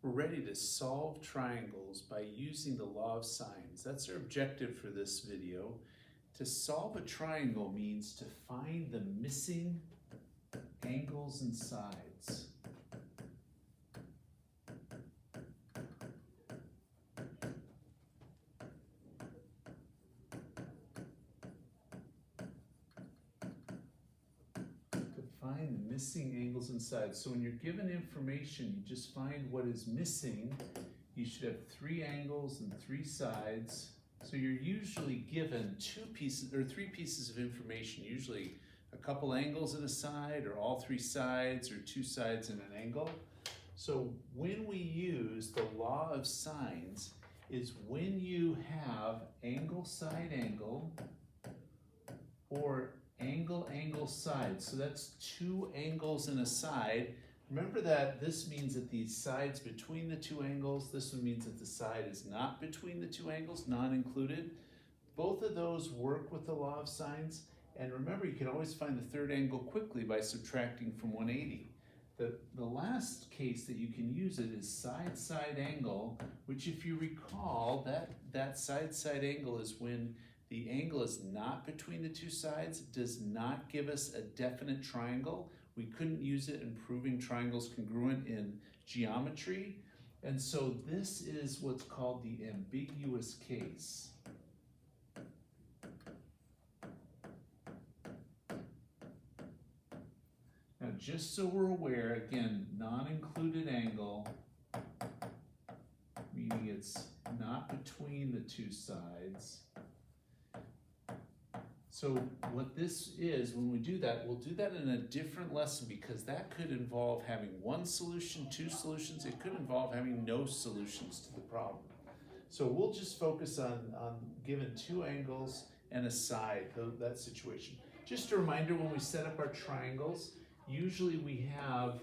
We're ready to solve triangles by using the law of sines. That's our objective for this video. To solve a triangle means to find the missing angles and sides. Find the missing angles and sides. So when you're given information, you just find what is missing. You should have 3 angles and 3 sides. So you're usually given 2 pieces or 3 pieces of information, usually a couple angles and a side, or all 3 sides, or 2 sides and an angle. So when we use the law of sines is when you have angle, side, angle, or angle, angle, side. So that's 2 angles and a side. Remember that this means that the side's between the 2 angles. This one means that the side is not between the 2 angles, non-included. Both of those work with the law of sines. And remember, you can always find the 3rd angle quickly by subtracting from 180. The last case that you can use it is side-side angle, which if you recall, that side-side angle is when the angle is not between the 2 sides, does not give us a definite triangle. We couldn't use it in proving triangles congruent in geometry. And so this is what's called the ambiguous case. Now, just so we're aware, again, non-included angle, meaning it's not between the 2 sides. So what this is, when we do that, we'll do that in a different lesson because that could involve having 1 solution, 2 solutions. It could involve having no solutions to the problem. So we'll just focus on given 2 angles and a side, that situation. Just a reminder, when we set up our triangles, usually we have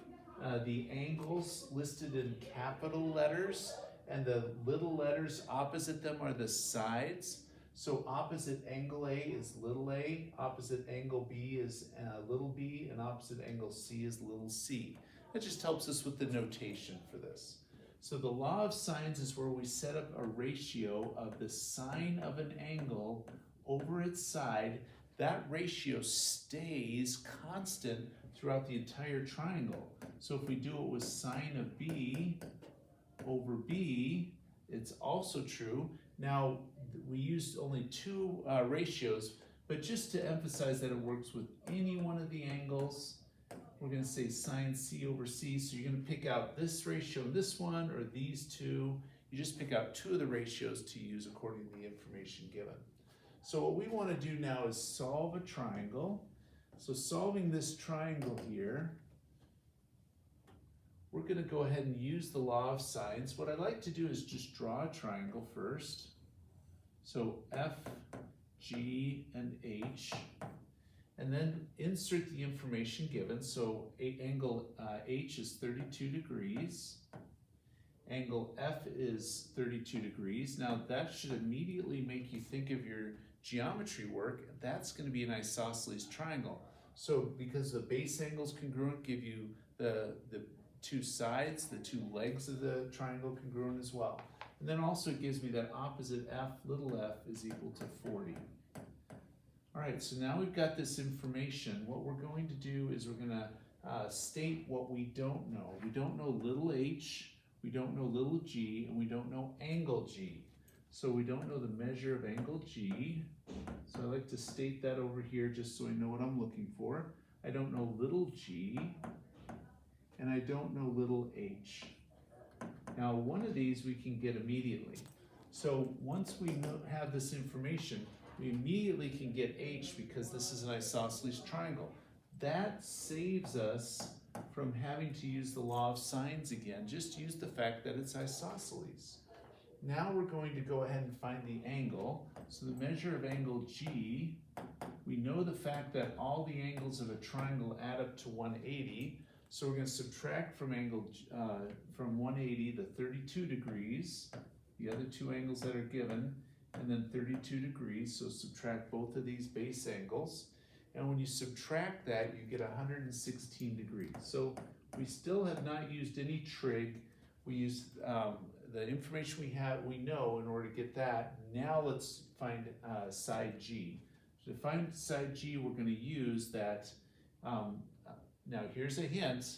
the angles listed in capital letters, and the little letters opposite them are the sides. So opposite angle A is little a, opposite angle B is little b, and opposite angle C is little c. That just helps us with the notation for this. So the law of sines is where we set up a ratio of the sine of an angle over its side. That ratio stays constant throughout the entire triangle. So if we do it with sine of B over B, it's also true. Now, we used only 2 ratios, but just to emphasize that it works with any one of the angles, we're going to say sine C over C. So you're going to pick out this ratio and this one, or these 2. You just pick out 2 of the ratios to use according to the information given. So what we want to do now is solve a triangle. So solving this triangle here, we're going to go ahead and use the law of sines. What I like to do is just draw a triangle first. So F, G, and H, and then insert the information given. So angle H is 32 degrees. Angle F is 32 degrees. Now that should immediately make you think of your geometry work. That's going to be an isosceles triangle. So because the base angles congruent give you the 2 sides, the 2 legs of the triangle congruent as well. And then also it gives me that opposite f, little f, is equal to 40. All right, so now we've got this information. What we're going to do is we're going to state what we don't know. We don't know little h, we don't know little g, and we don't know angle g. So we don't know the measure of angle g. So I like to state that over here just so I know what I'm looking for. I don't know little g, and I don't know little h. Now, one of these we can get immediately. So once we have this information, we immediately can get h because this is an isosceles triangle. That saves us from having to use the law of sines again. Just use the fact that it's isosceles. Now we're going to go ahead and find the angle. So the measure of angle G, we know the fact that all the angles of a triangle add up to 180. So we're going to subtract from from 180 the 32 degrees, the other 2 angles that are given, and then 32 degrees. So subtract both of these base angles. And when you subtract that, you get 116 degrees. So we still have not used any trig. we use the information we know in order to get that. Now let's find side G. So to find side G, we're going to use that. Now here's a hint.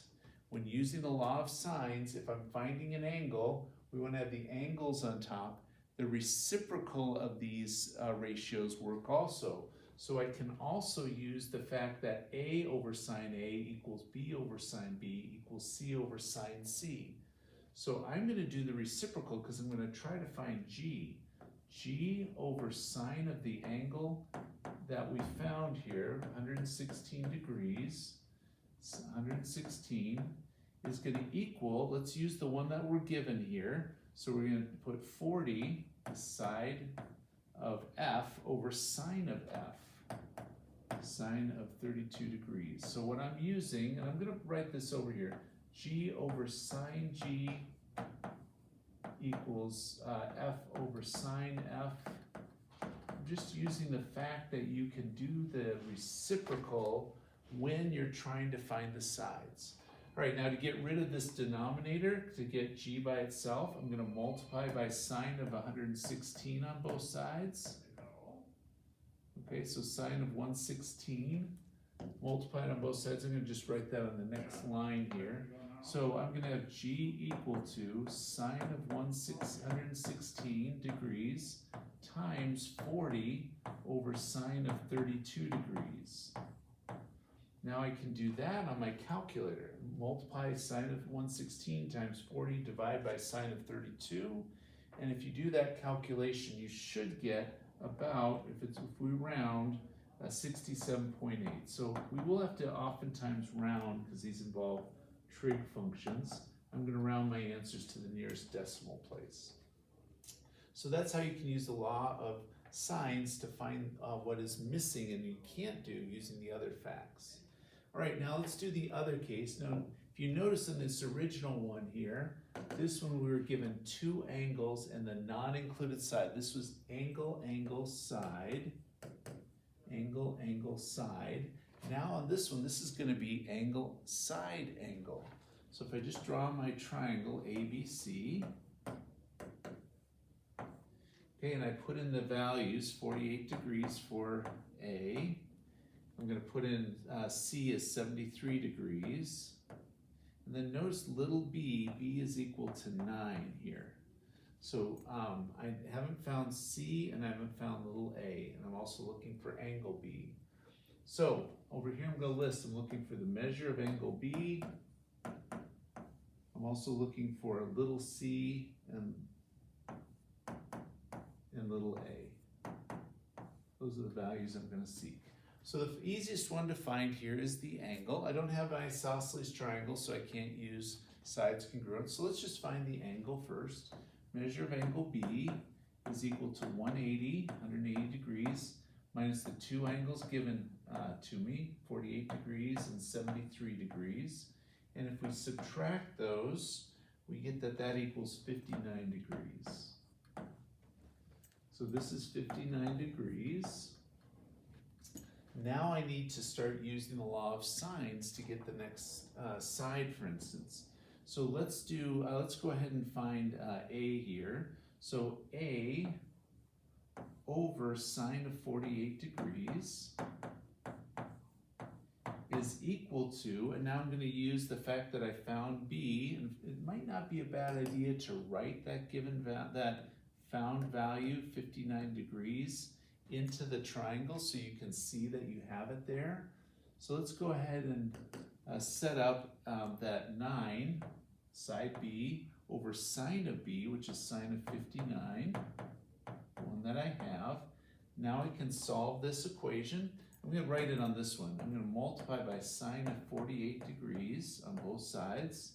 When using the law of sines, if I'm finding an angle, we want to have the angles on top. The reciprocal of these ratios work also. So I can also use the fact that A over sine A equals B over sine B equals C over sine C. So I'm going to do the reciprocal because I'm going to try to find G. G over sine of the angle that we found here, 116 degrees, 116 is going to equal, let's use the one that we're given here. So we're going to put 40 side of F over sine of F, sine of 32 degrees. So what I'm using, and I'm going to write this over here, G over sine G equals F over sine F. I'm just using the fact that you can do the reciprocal when you're trying to find the sides. All right, now to get rid of this denominator, to get G by itself, I'm going to multiply by sine of 116 on both sides. Okay, so sine of 116 multiplied on both sides. I'm going to just write that on the next line here. So I'm going to have G equal to sine of 116 degrees times 40 over sine of 32 degrees. Now I can do that on my calculator. Multiply sine of 116 times 40, divide by sine of 32. And if you do that calculation, you should get about, if we round, 67.8. So we will have to oftentimes round because these involve trig functions. I'm going to round my answers to the nearest decimal place. So that's how you can use the law of sines to find what is missing and you can't do using the other facts. All right, now let's do the other case. Now, if you notice in this original one here, this one we were given two angles and the non-included side. This was angle, angle, side, angle, angle, side. Now on this one, this is going to be angle, side, angle. So if I just draw my triangle ABC, okay, and I put in the values, 48 degrees for A. I'm going to put in C is 73 degrees. And then notice little b, b is equal to 9 here. So I haven't found C and I haven't found little a, and I'm also looking for angle B. So over here I'm going to list, I'm looking for the measure of angle B. I'm also looking for little c and little a. Those are the values I'm going to seek. So the easiest one to find here is the angle. I don't have an isosceles triangle, so I can't use sides congruent. So let's just find the angle first. Measure of angle B is equal to 180 degrees, minus the two angles given to me, 48 degrees and 73 degrees. And if we subtract those, we get that equals 59 degrees. So this is 59 degrees. Now I need to start using the law of sines to get the next side, for instance. So let's go ahead and find A here. So A over sine of 48 degrees is equal to, and now I'm going to use the fact that I found B, and it might not be a bad idea to write that given that found value, 59 degrees, into the triangle so you can see that you have it there. So let's go ahead and set up that 9, side B, over sine of B, which is sine of 59, the one that I have. Now I can solve this equation. I'm going to write it on this one. I'm going to multiply by sine of 48 degrees on both sides.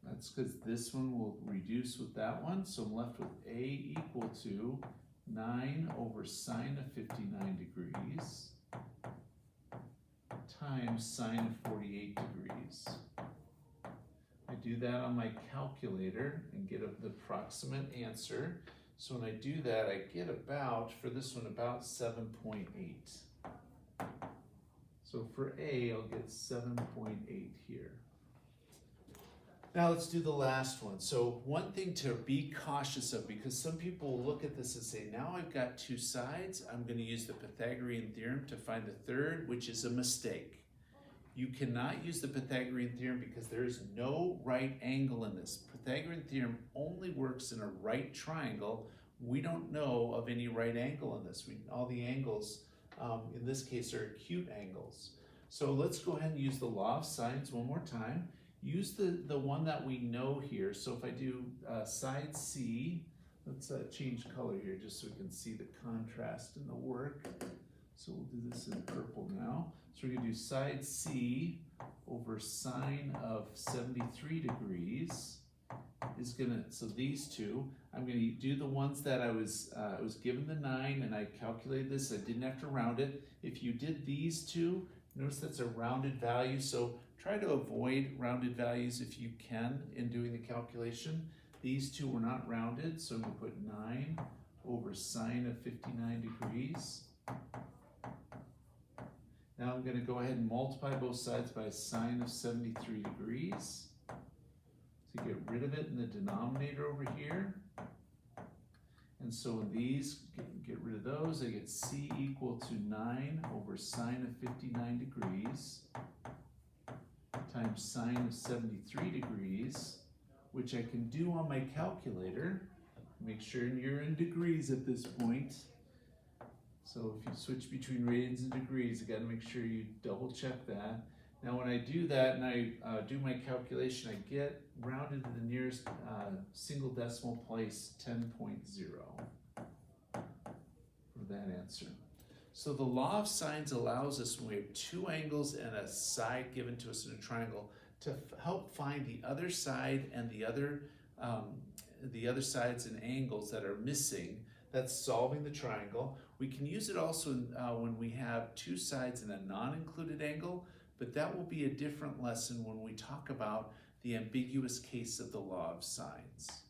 That's because this one will reduce with that one. So I'm left with A equal to 9 over sine of 59 degrees times sine of 48 degrees. I do that on my calculator and get the approximate answer. So when I do that, I get about, for this one, about 7.8. So So for A, I'll get 7.8 here. Now let's do the last one. So one thing to be cautious of, because some people will look at this and say, now I've got two sides, I'm going to use the Pythagorean theorem to find the third, which is a mistake. You cannot use the Pythagorean theorem because there is no right angle in this. Pythagorean theorem only works in a right triangle. We don't know of any right angle in this. All the angles in this case are acute angles. So let's go ahead and use the law of sines one more time. Use the one that we know here. So if I do side C, let's change color here just so we can see the contrast in the work. So we'll do this in purple now. So we're going to do side C over sine of 73 degrees is going to, so these two, I'm going to do the ones that I was given the 9 and I calculated this. I didn't have to round it. If you did these two, notice that's a rounded value. So try to avoid rounded values if you can in doing the calculation. These two were not rounded, so I'm going to put 9 over sine of 59 degrees. Now I'm going to go ahead and multiply both sides by sine of 73 degrees to get rid of it in the denominator over here. And so in these, get rid of those, I get C equal to 9 over sine of 59 degrees times sine of 73 degrees, which I can do on my calculator. Make sure you're in degrees at this point. So if you switch between radians and degrees, you got to make sure you double check that. Now when I do that and I do my calculation, I get rounded to the nearest single decimal place 10.0 for that answer. So the law of sines allows us, when we have two angles and a side given to us in a triangle, to help find the other side and the other sides and angles that are missing. That's solving the triangle. We can use it also when we have two sides in a non-included angle, but that will be a different lesson when we talk about the ambiguous case of the law of sines.